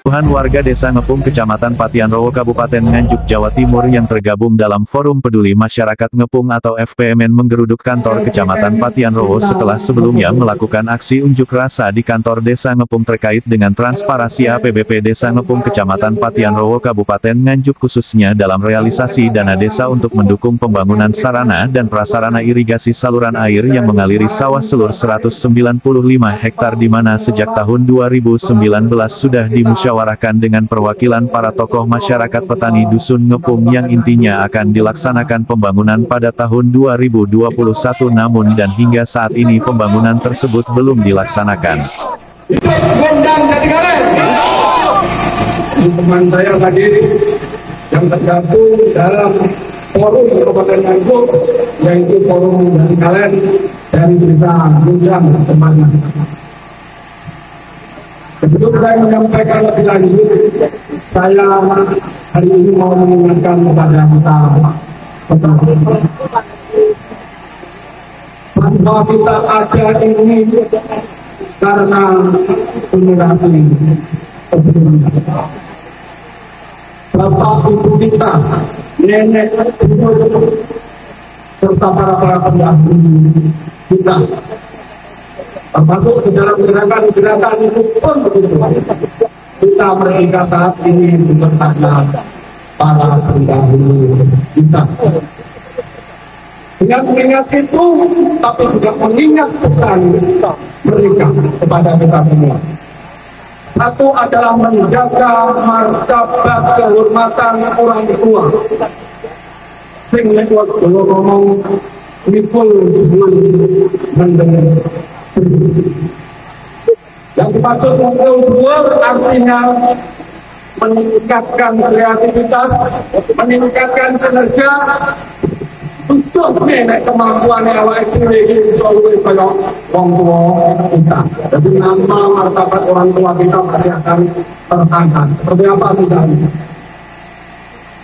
Puluhan warga desa Ngepung Kecamatan Patian Rowo Kabupaten Nganjuk Jawa Timur yang tergabung dalam Forum Peduli Masyarakat Ngepung atau FPMN menggeruduk kantor Kecamatan Patian Rowo setelah sebelumnya melakukan aksi unjuk rasa di kantor desa Ngepung terkait dengan transparansi APBP desa Ngepung Kecamatan Patian Rowo Kabupaten Nganjuk khususnya dalam realisasi dana desa untuk mendukung pembangunan sarana dan prasarana irigasi saluran air yang mengaliri sawah selur 195 hektar di mana sejak tahun 2019 sudah dimusyawarahkan dengan perwakilan para tokoh masyarakat petani Dusun Ngepung yang intinya akan dilaksanakan pembangunan pada tahun 2021 namun dan hingga saat ini pembangunan tersebut belum dilaksanakan. Teman saya tadi yang tergabung dalam forum Kabupaten Nganjuk yaitu forum dari kalian dari desa Gundang tempatnya. Sebelum saya menyampaikan lebih lanjut, saya hari ini mau mengingatkan kepada kita bahwa kita ada ini karena generasi sebelumnya. Bapak ibu kita, nenek buyut, serta para pendahulu kita, termasuk di dalam gerakan itu pun begitu. Kita merdeka saat ini juga karena para pendahulu kita. Dengan mengingat itu, tapi juga mengingat pesan mereka kepada kita semua. Satu adalah menjaga martabat kehormatan orang tua. Sing nek kalau ngomong mikul mendengar. Yang dimaksud mukul dhuwur artinya meningkatkan kreativitas, meningkatkan kinerja. Untuk nek kemampuan awake dhewe iki iso luwih kaya wong tuwa kita. Jadi nama martabat orang tua kita pasti akan terangkat. Seperti apa misalnya?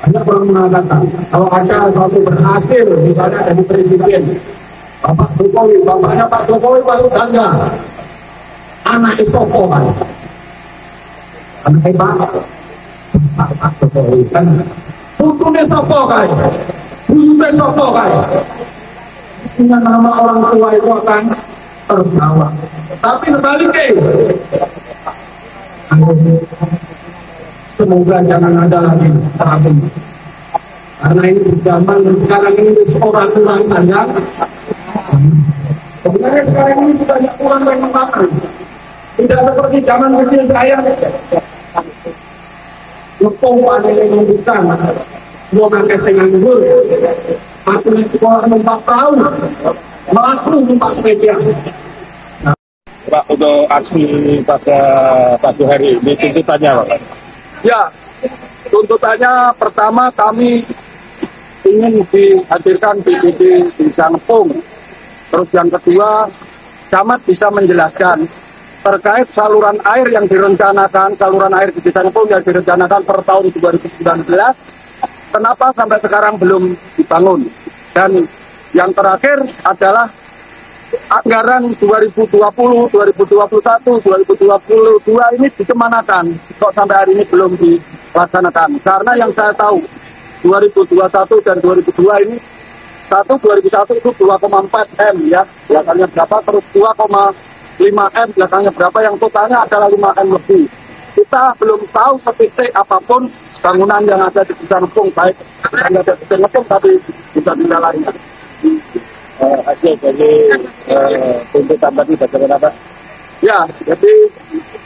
Banyak orang mengatakan kalau ada suatu berhasil misalnya jadi presiden, Bapak Jokowi, bapaknya Pak Jokowi baru bangga. Anak sopo kan? Anak Pak Jokowi kan? Putunya sopo kan? Buyutnya sopo kan? Dengan nama orang tua itu akan terbawa. Tapi sebaliknya, semoga jangan ada lagi saat ini. Karena ini di zaman sekarang ini orang-orang ada. Sebenarnya sekarang ini sudah kurang banyak makan. Tidak seperti zaman kecil saya. Ngepung panen yang besar. Mau ngangkat senganggur, masih sekolah numpak perahu, melaku numpak sepeda. Pak, untuk aksi pada pagi hari ini tuntutannya Pak? Ya, tuntutannya pertama kami ingin dihadirkan BPD Desa Ngepung. Terus yang kedua, camat bisa menjelaskan terkait saluran air yang direncanakan, saluran air di Desa Ngepung yang direncanakan per tahun 2019. Kenapa sampai sekarang belum dibangun? Dan yang terakhir adalah anggaran 2020, 2021, 2022 ini dikemanakan? Kok sampai hari ini belum dilaksanakan? Karena yang saya tahu 2021 dan 2002 ini 2001 itu 2,4 M ya, belakangnya berapa, terus 2,5 M belakangnya berapa, yang totalnya adalah 5 M lebih. Kita belum tahu setitik apapun bangunan yang ada di Desa Ngepung, baik yang ada di Desa Ngepung tapi bisa di lainnya. Hasil dari tuntutan tadi bagaimana Pak? Ya, jadi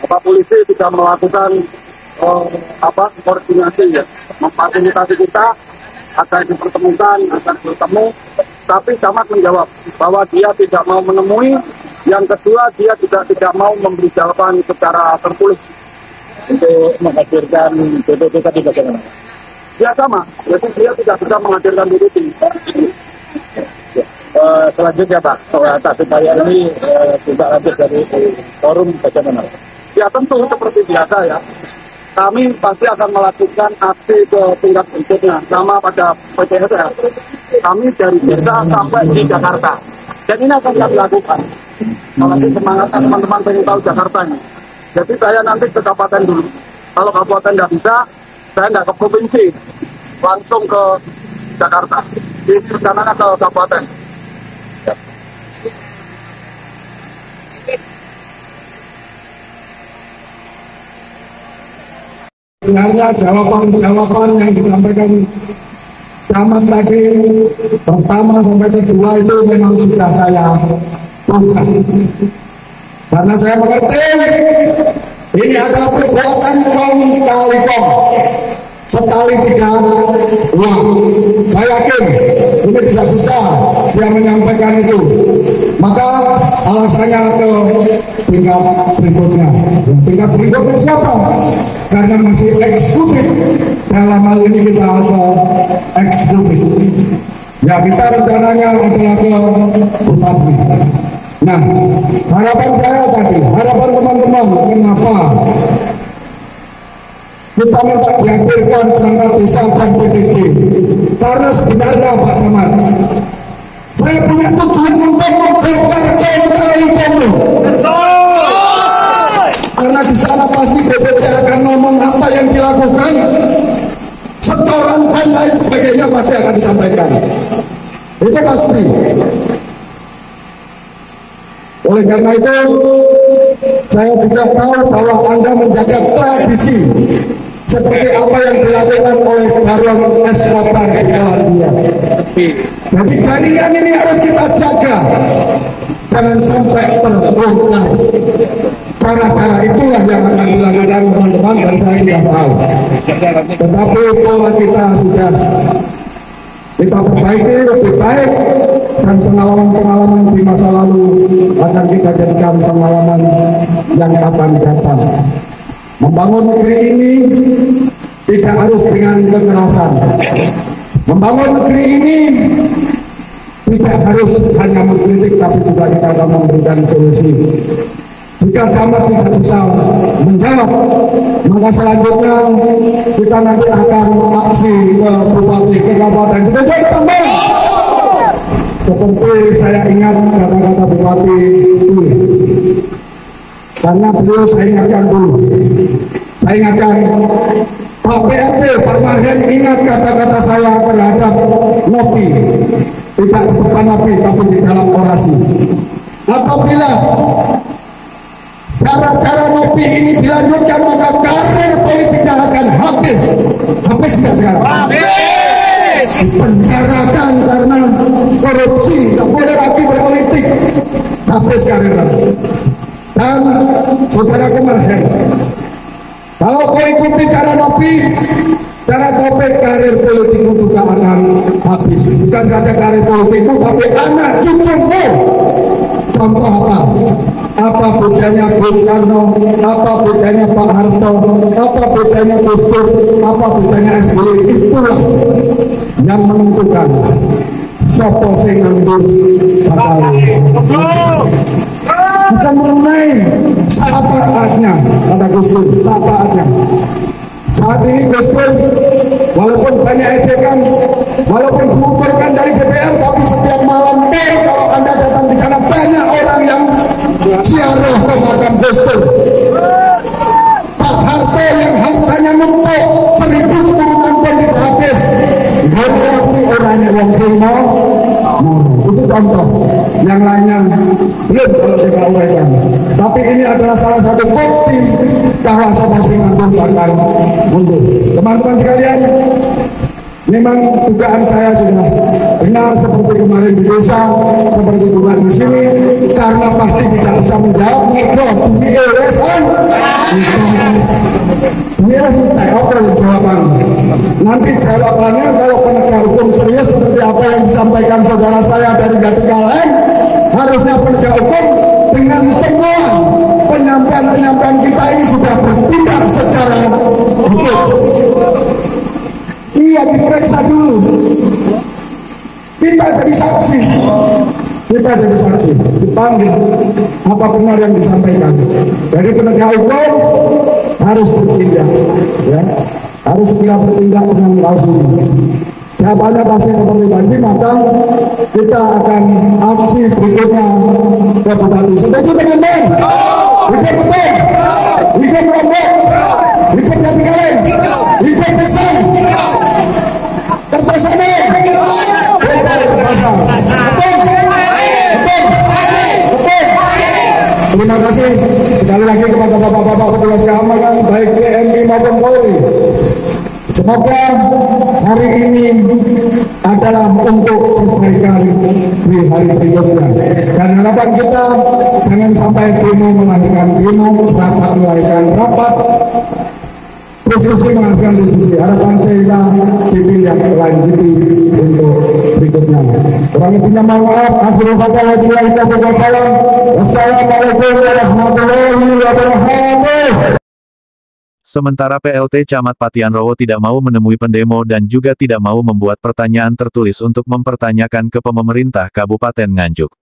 Bapak Polisi sudah melakukan koordinasi ya, memfasilitasi kita agar dipertemukan, agar bertemu, tapi camat menjawab bahwa dia tidak mau menemui. Yang kedua, dia juga tidak mau memberi jawaban secara tertulis. Untuk menghadirkan BPD tadi bagaimana? Ya sama, jadi dia tidak bisa menghadirkan BPD. Selanjutnya Pak, atas upaya ini juga lanjut dari forum bagaimana? Ya tentu seperti biasa ya, kami pasti akan melakukan aksi ke tingkat berikutnya. Sama pada PTSL, kami dari desa sampai di Jakarta. Dan ini akan kami lakukan. Apalagi semangat teman-teman pengen tahu Jakarta ini. Jadi saya nanti ke kabupaten dulu. Kalau kabupaten nggak bisa, saya nggak ke provinsi, langsung ke Jakarta. Ini rencananya ke kabupaten. Sebenarnya jawaban-jawaban yang disampaikan Camat tadi pertama sampai kedua itu memang sudah saya baca, karena saya mengerti ini adalah perbuatan kong kali kong sekali tiga uang. Saya yakin ini tidak bisa dia menyampaikan itu, maka alasannya ke tingkat berikutnya. Tingkat berikutnya siapa? Karena masih eksekutif, dalam hal ini kita ke eksekutif. Ya, kita rencananya adalah ke bupati. Nah, harapan saya tadi, harapan teman-teman, kenapa kita minta dihadirkan perangkat desa dan PDD? Karena sebenarnya Pak Camat, saya punya tujuan untuk membongkar kali kamu. Karena di sana pasti BPT akan ngomong apa yang dilakukan, setoran dan lain sebagainya pasti akan disampaikan. Itu pasti. Oleh karena itu, saya juga tahu bahwa Anda menjaga tradisi seperti apa yang dilakukan oleh Baron Escobar di Colombia. Jadi jaringan ini harus kita jaga, jangan sampai terbongkar. Cara-cara itulah yang akan dilakukan teman-teman, dan saya tidak tahu. Tetapi pola kita sudah kita perbaiki lebih baik, dan pengalaman-pengalaman di masa lalu akan kita jadikan pengalaman yang akan datang. Membangun negeri ini tidak harus dengan kekerasan. Membangun negeri ini tidak harus hanya mengkritik, tapi juga kita akan memberikan solusi. Jika Camat tidak bisa menjawab, maka selanjutnya kita nanti akan aksi ke bupati, ke kabupaten. Seperti saya ingat kata-kata bupati dulu, karena beliau saya ingatkan dulu. Saya ingatkan Pak PRT, Pak Marhen, ingat kata-kata saya terhadap Nopi, tidak di depan Nopi tapi di dalam orasi. Apabila cara-cara Nopi ini dilanjutkan, maka karir politiknya akan habis. Habis tidak sekarang? Habis. Dipenjarakan karena korupsi, tidak boleh lagi berpolitik. Habis karir. Dan saudara kemarin, kalau kau ikuti cara Nopi, cara Nopi, karir politikmu juga akan habis. Bukan saja karir politikmu, tapi anak cucumu. Contoh apa? Apa bedanya Bung Karno, apa bedanya Pak Harto, apa bedanya Gus Dur, apa bedanya SBY? Itulah yang menentukan siapa sing ngambil bakal. Bukan mengenai saatnya, kata Gus Dur, saatnya. Saat ini Gus Dur, walaupun banyak ejekan, walaupun diukurkan dari DPR, tapi setiap malam kalau Anda datang di sana banyak orang yang ziarah ke makam Gus Dur. Pak Harto yang hartanya numpuk 1.000 turunan pun tidak habis. Biografi orangnya yang semua, itu contoh. Yang lainnya belum kalau kita uraikan. Tapi ini adalah salah satu bukti bahwa sama Singapura bakal mundur. Teman-teman sekalian, memang dugaan saya sudah benar seperti kemarin di desa, seperti juga di sini, karena pasti tidak bisa menjawab mikro di LSM. Ini apa jawaban? Nanti jawabannya kalau penegak hukum serius seperti apa yang disampaikan saudara saya dari Gatukaleng, harusnya penegak hukum dengan temuan penyampaian kita ini sudah bertindak secara hukum. Iya, diperiksa dulu. Kita jadi saksi. Kita jadi saksi. Dipanggil. Apa benar yang disampaikan? Jadi penegak hukum harus bertindak. Ya, harus segera bertindak dengan langsung. Jawabannya pasti seperti tadi, maka kita akan aksi berikutnya ke bupati. Setuju teman-teman? Hidup betul. Hidup Lombok. Ikut dari kalian. Ikut besar. Terpesona. Terima kasih sekali lagi kepada bapak-bapak petugas keamanan baik TNI maupun Polri. Semoga hari ini adalah untuk perbaikan di hari berikutnya. Dan harapan kita jangan sampai demo melahirkan demo, rapat melahirkan rapat, diskusi menghasilkan diskusi. Harapan saya kita lanjuti untuk berikutnya. Kurang lebihnya mohon maaf. Akhirul kata wassalamualaikum warahmatullahi wabarakatuh. Sementara PLT Camat Patian Rowo tidak mau menemui pendemo dan juga tidak mau membuat pertanyaan tertulis untuk mempertanyakan ke pemerintah Kabupaten Nganjuk.